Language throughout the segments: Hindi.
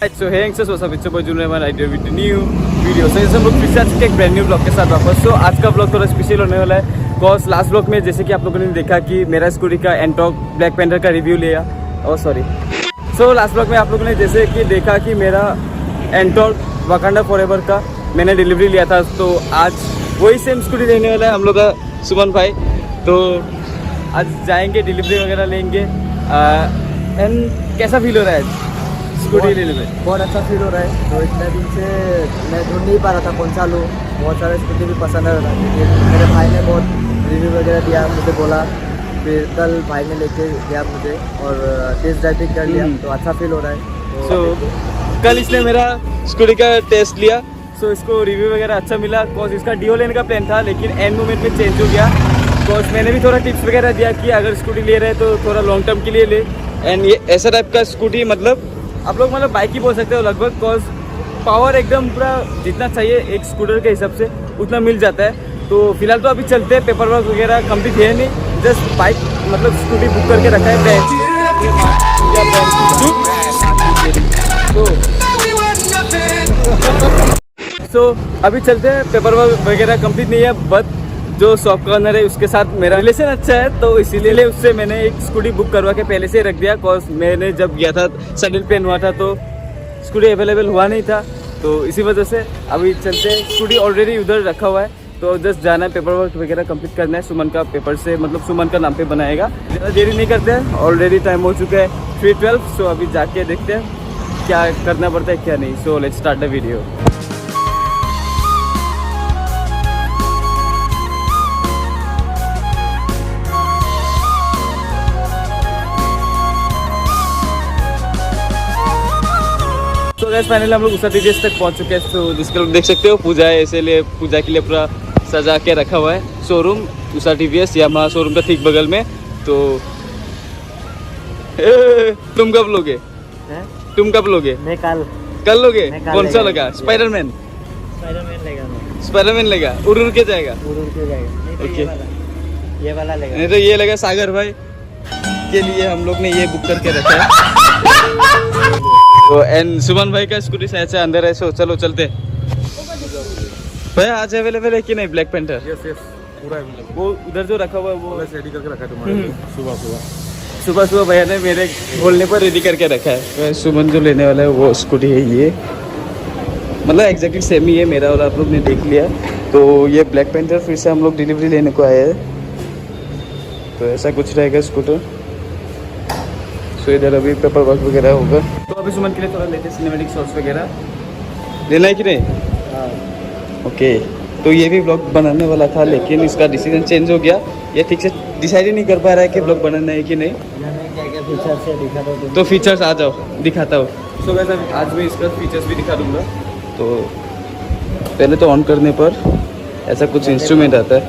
बैक सो है youngsters what's up it's boy junior man idea with new video. So इस हम लोग फिर से आ चुके एक ब्रांड न्यू ब्लॉग के साथ वापस। सो आज का ब्लॉग थोड़ा स्पेशल होने वाला है बिकॉज लास्ट ब्लॉग में जैसे कि आप लोगों ने देखा कि मेरा स्कूटी का एंटॉक ब्लैक पैंथर का रिव्यू लिया और सॉरी सो लास्ट ब्लॉग में आप लोगों ने जैसे कि देखा कि मेरा एंटॉक वाकांडा फॉरएवर का मैंने डिलीवरी लिया था। तो आज वही सेम स्कूटी लेने वाला है हम लोग का सुमन भाई। तो आज जाएंगे डिलीवरी वगैरह लेंगे एंड कैसा फील हो रहा है स्कूटी लेने में? बहुत अच्छा फील हो रहा है। तो इतने दिन से मैं ढूंढ नहीं पा रहा था कौन सा लूँ। बहुत सारे स्कूटी भी पसंद आ रहा था क्योंकि मेरे भाई ने बहुत रिव्यू वगैरह दिया, मुझे बोला। फिर कल भाई ने लेके गया मुझे और टेस्ट ड्राइव भी कर लिया। तो अच्छा फील हो रहा है। तो कल इसने मेरा स्कूटी का टेस्ट लिया। सो इसको रिव्यू वगैरह अच्छा मिला बिकॉज इसका डिओ लेने का प्लान था लेकिन एंड मोमेंट में चेंज हो गया। बिकॉज मैंने भी थोड़ा टिप्स वगैरह दिया कि अगर स्कूटी ले रहे हैं तो थोड़ा लॉन्ग टर्म के लिए ले। एंड ये ऐसा टाइप का स्कूटी मतलब आप लोग मतलब बाइक ही बोल सकते हो लगभग बिकॉज पावर एकदम पूरा जितना चाहिए एक स्कूटर के हिसाब से उतना मिल जाता है। तो फिलहाल तो अभी चलते हैं, पेपर वर्क वगैरह कंप्लीट है नहीं, जस्ट बाइक मतलब स्कूटी बुक करके रखा है तो अभी चलते हैं। पेपर वर्क वगैरह कंप्लीट नहीं है बट जो शॉप का ओनर है उसके साथ मेरा रिलेशन अच्छा है तो इसीलिए उससे मैंने एक स्कूटी बुक करवा के पहले से रख दिया। बिकॉज मैंने जब गया था सडन प्लान हुआ था तो स्कूटी अवेलेबल हुआ नहीं था। तो इसी वजह से अभी चलते हैं। स्कूटी ऑलरेडी उधर रखा हुआ है तो जस्ट जाना है, पेपर वर्क वगैरह कंप्लीट करना है। सुमन का पेपर से मतलब सुमन का नाम पे बनाएगा। ज़्यादा देरी नहीं करते हैं, ऑलरेडी टाइम हो चुका है 3:12। सो अभी जाके देखते हैं क्या करना पड़ता है क्या नहीं। So let's start the video. तो गैस फाइनली हम लोग उषा टीवीएस तक पहुंच चुके हैं। तो जिसके लोग देख सकते हो पूजा है, इसीलिए पूजा के लिए पूरा सजा के रखा हुआ है showroom Usha TVS Yamaha showroom का ठीक बगल में। तो तुम कब लोगे? तुम कब लोगे? मैं कल लोगे? कौन सा लगा? स्पाइडरमैन लेगा। स्पाइडरमैन लेगा, उड़ के जाएगा। ओके, ये वाला लेगा। नहीं तो ये लगा सागर भाई के लिए हम लोग ने ये बुक करके रखा है। तो एंड सुमन भाई का स्कूटी शायद से अंदर है। सो चलो चलते। भैया आज अवेलेबल है कि नहीं ब्लैक पैंथर? यस पूरा अवेलेबल। वो उधर जो रखा हुआ है वो रेडी करके रखा है तुम्हारे लिए। सुबह भैया ने मेरे बोलने पर रेडी करके रखा है। तो सुमन जो लेने वाला है वो स्कूटी है ये, मतलब एग्जैक्टली सेम ही है मेरा और आप लोग ने देख लिया। तो ये ब्लैक पैंथर फिर से हम लोग डिलीवरी लेने को आए हैं। तो ऐसा कुछ रहेगा स्कूटर। सो इधर अभी पेपर वर्क वगैरह होगा। तो अभी सुमन के लिए थोड़ा लेते सिनेमैटिक शॉट्स वगैरह लेना है कि नहीं? ओके तो ये भी ब्लॉग बनाने वाला था लेकिन इसका डिसीजन चेंज हो गया। ये ठीक से डिसाइड ही नहीं कर पा रहा है कि ब्लॉग बनाना है कि नहीं। क्या फीचर्स है दिखा दो तो फीचर्स आ जाओ दिखाता हूँ। सो वैसे आज मैं इसका फीचर्स भी दिखा दूँगा। तो पहले तो ऑन करने पर ऐसा कुछ इंस्ट्रूमेंट आता है।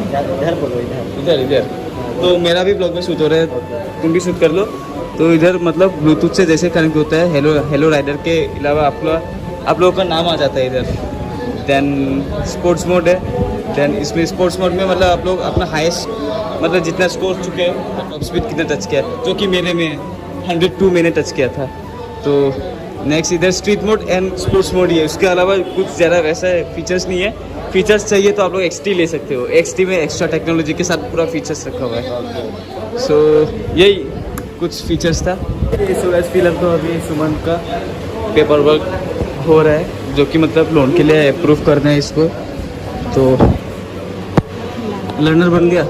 इधर बोलो, इधर तो मेरा भी ब्लॉग में शूट हो रहा है, तुम भी शूट कर लो। तो इधर मतलब ब्लूटूथ से जैसे कनेक्ट होता है हेलो राइडर के अलावा आप लोगों का नाम आ जाता है इधर। देन स्पोर्ट्स मोड है। देन इसमें स्पोर्ट्स मोड में मतलब आप लोग अपना हाईएस्ट मतलब जितना स्कोर चुके हैं टॉप स्पीड कितना टच किया जो कि मेरे में 102 मैंने टच किया था। तो नेक्स्ट इधर street mode and sports mode ही है। उसके अलावा कुछ ज़्यादा वैसा फीचर्स नहीं है। फीचर्स चाहिए तो आप लोग XT ले सकते हो। XT में एक्स्ट्रा टेक्नोलॉजी के साथ पूरा फीचर्स रखा हुआ है। सो यही कुछ फीचर्स था। फिलहाल तो अभी सुमन का पेपर वर्क हो रहा है जो कि मतलब लोन के लिए अप्रूव करना है इसको। तो लर्नर बन गया।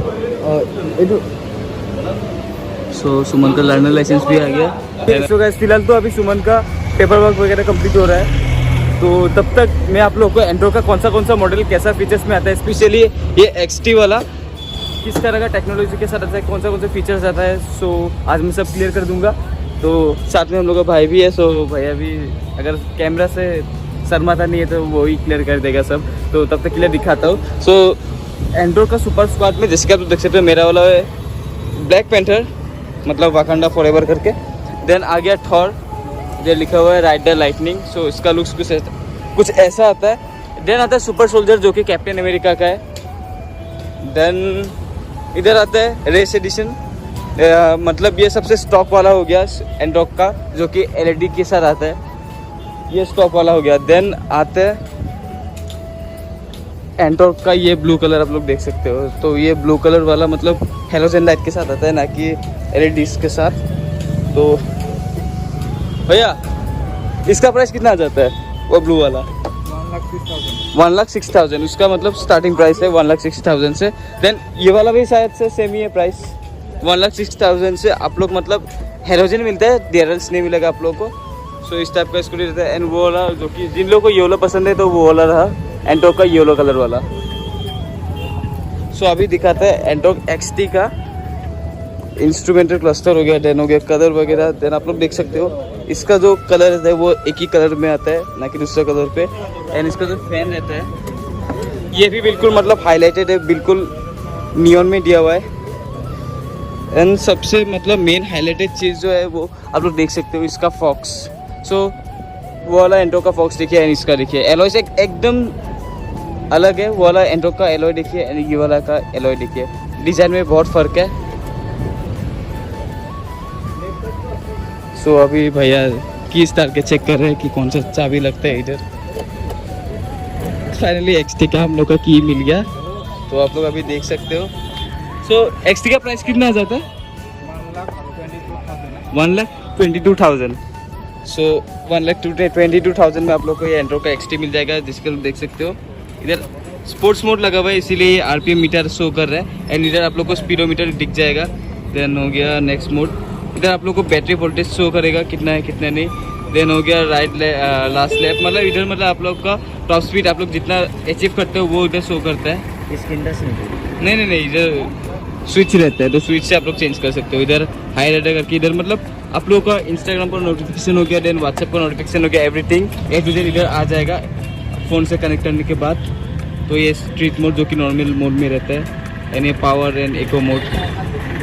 सो सुमन का लर्नर लाइसेंस भी आ गया। सो गाइस फिलहाल तो अभी सुमन का पेपर वर्क वगैरह कंप्लीट हो रहा है। तो तब तक मैं आप लोगों को एंड्रॉइड का कौन सा मॉडल कैसा फीचर्स में आता है, स्पेशली ये XT वाला किस तरह का टेक्नोलॉजी के साथ आता है, कौन सा फीचर्स आता है। सो आज मैं सब क्लियर कर दूंगा। तो साथ में हम लोग का भाई भी है। सो भैया भी अगर कैमरा से शर्माता नहीं है तो वो ही क्लियर कर देगा सब। तो तब तक क्लियर दिखाता हूँ। सो एंड्रॉइड का सुपर स्क्वाड में जैसे कि आप देख सकते हो मेरा वाला है ब्लैक पैंथर मतलब वाकांडा फॉरएवर करके। देन आ गया थॉर, जो लिखा हुआ है राइडर लाइटनिंग। सो इसका लुक्स कुछ ऐसा आता है। देन आता है सुपर सोल्जर जो कि कैप्टन अमेरिका का है। देन इधर आता है रेस एडिशन, मतलब ये सबसे स्टॉक वाला हो गया एंड्रॉक का जो कि LED के साथ आता है। ये स्टॉक वाला हो गया। देन आते हैं एंटॉर्क का ये ब्लू कलर आप लोग देख सकते हो। तो ये ब्लू कलर वाला मतलब हेलोजन लाइट के साथ आता है, ना कि एलईडीज के साथ। तो भैया इसका प्राइस कितना आ जाता है वो ब्लू वाला? 1,06,000 उसका मतलब स्टार्टिंग प्राइस है 1,06,000 से। देन ये वाला भी शायद से सेम ही है प्राइस 1,06,000 से। आप लोग मतलब हेलोजन मिलता है, DRLs नहीं मिलेगा आप लोग को। सो इस टाइप का स्कूटी रहता है। एंड वो वाला जो कि जिन लोगों को येलो पसंद है तो वो वाला रहा एंटॉर्क का येलो कलर वाला। सो अभी दिखाते हैं एंटॉर्क XT का इंस्ट्रूमेंटल क्लस्टर हो गया, देन हो गया कलर वगैरह। देन आप लोग देख सकते हो इसका जो कलर रहता है वो एक ही कलर में आता है, ना कि दूसरा कलर पे। एंड इसका जो फैन रहता है ये भी बिल्कुल मतलब हाईलाइटेड है, बिल्कुल नियॉन में दिया हुआ है। एंड सबसे मतलब मेन हाईलाइटेड चीज़ जो है वो आप लोग देख सकते हो इसका फॉक्स। सो वो वाला एंटॉर्क का फॉक्स देखिए एंड इसका देखिए एलॉय से एकदम अलग है। वो वाला एंटॉर्क का एलॉय देखिए एंड ये वाला का एलॉय देखिए, डिज़ाइन में बहुत फ़र्क है। सो अभी भैया की स्टार के चेक कर रहे हैं कि कौन सा चाबी लगता है इधर। फाइनली XT का हम लोग का की मिल गया, तो आप लोग अभी देख सकते हो। सो XT का प्राइस कितना आ जाता है? 1,22,000। सो 1,22,000 में आप लोग को ये एंटॉर्क का XT मिल जाएगा, जिसको देख सकते हो इधर स्पोर्ट्स मोड लगा हुआ है, इसीलिए ये RPM मीटर शो कर रहा है। एंड इधर आप लोग को स्पीडोमीटर दिख जाएगा। देन हो गया नेक्स्ट मोड, इधर आप लोग को बैटरी वोल्टेज शो करेगा कितना है कितना नहीं। देन हो गया लास्ट लैप, मतलब इधर मतलब आप लोग का टॉप स्पीड आप लोग जितना अचीव करते हो वो इधर शो करता है। इसकी इंडस्ट्री नहीं, इधर स्विच रहता है, तो स्विच से आप लोग चेंज कर सकते हो। इधर हाई रेडर करके इधर मतलब आप लोग का इंस्टाग्राम पर नोटिफिकेशन हो गया, देन व्हाट्सएप पर नोटिफिकेशन हो गया, एवरीथिंग A to Z इधर आ जाएगा फ़ोन से कनेक्ट करने के बाद। तो ये स्ट्रीट मोड जो कि नॉर्मल मोड में रहता है, एंड ये पावर एंड इको मोड।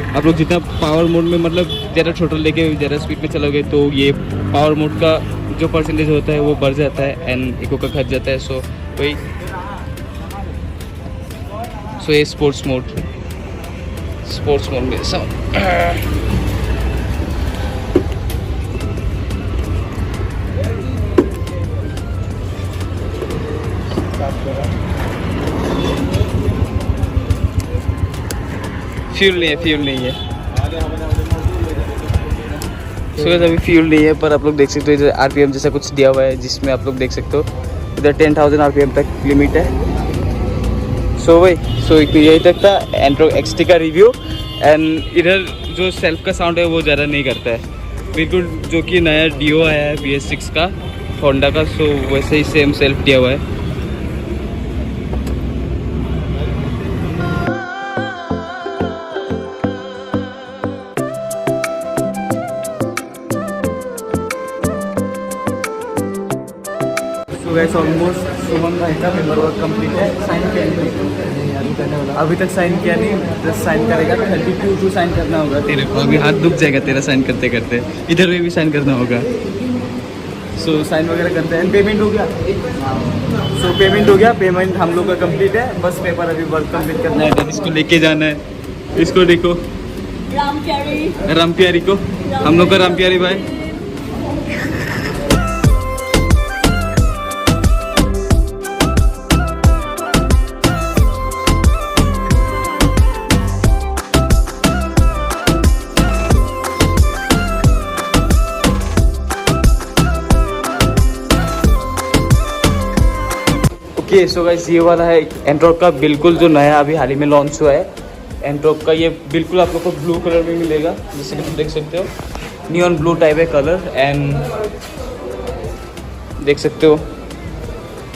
आप लोग जितना पावर मोड में मतलब ज़्यादा छोटा लेके ज़्यादा स्पीड में चलोगे तो ये पावर मोड का जो परसेंटेज होता है वो बढ़ जाता है एंड इको का घट जाता है। सो वही ये स्पोर्ट्स मोड में फ्यूल नहीं है सो अभी फ्यूल नहीं है, पर आप लोग देख सकते हो इधर RPM जैसा कुछ दिया हुआ है, जिसमें आप लोग देख सकते हो इधर 10,000 RPM तक लिमिट है। सो यही तक था एंटॉर्क XT का रिव्यू। एंड इधर जो सेल्फ का साउंड है वो ज़्यादा नहीं करता है, बिल्कुल जो कि नया डिओ आया है BS6 का होंडा का, सो वैसे ही सेम सेल्फ दिया हुआ है। गाइस ऑलमोस्ट सुमन भाई का पेपर वर्क कंप्लीट है, साइन किया नहीं अभी तक साइन किया नहीं, जस्ट साइन करेगा तो 32 साइन करना होगा तेरे को। अभी हाथ दुख जाएगा तेरा साइन करते करते, इधर भी साइन करना होगा। सो साइन वगैरह करते हैं। पेमेंट हो गया, सो पेमेंट हो गया, पेमेंट हम लोग का कंप्लीट है, बस पेपर अभी वर्क कंप्लीट करना है। इसको लेके जाना है, इसको देखो राम प्यारी को, हम लोग का राम प्यारी भाई। ओके सो गाइस ये वाला है एंटॉर्क का बिल्कुल जो नया अभी हाल ही में लॉन्च हुआ है एंटॉर्क का। ये बिल्कुल आप लोग को ब्लू कलर में मिलेगा, जैसे कि तुम देख सकते हो नियॉन ब्लू टाइप है कलर। एंड देख सकते हो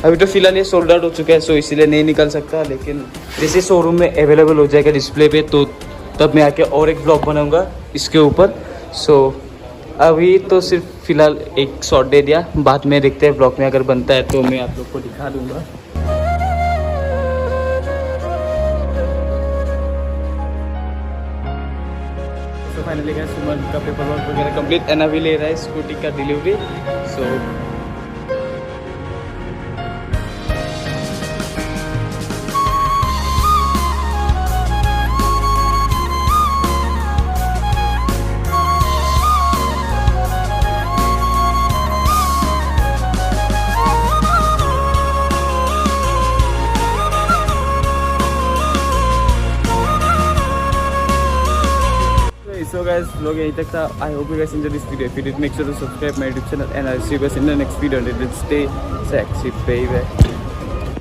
अभी तो फिलहाल ये सोल्ड आउट हो चुका है, सो इसीलिए नहीं निकल सकता, लेकिन जैसे शोरूम में अवेलेबल हो जाएगा डिस्प्ले पे तो तब मैं आके और एक ब्लॉग बनाऊँगा इसके ऊपर। सो अभी तो सिर्फ फिलहाल एक शॉट दे दिया, बाद में देखते हैं ब्लॉग में अगर बनता है तो मैं आप लोग को दिखा दूँगा। फाइनली गया सुमन का पेपर वर्क वगैरह कंप्लीट एंड अभी ले रहा है स्कूटी का डिलीवरी। सो गाइस लोग यहीं तक था. I hope you guys enjoyed this video. If you did, make sure to subscribe my YouTube channel and I'll see you guys in the next video. Until then, stay sexy, baby.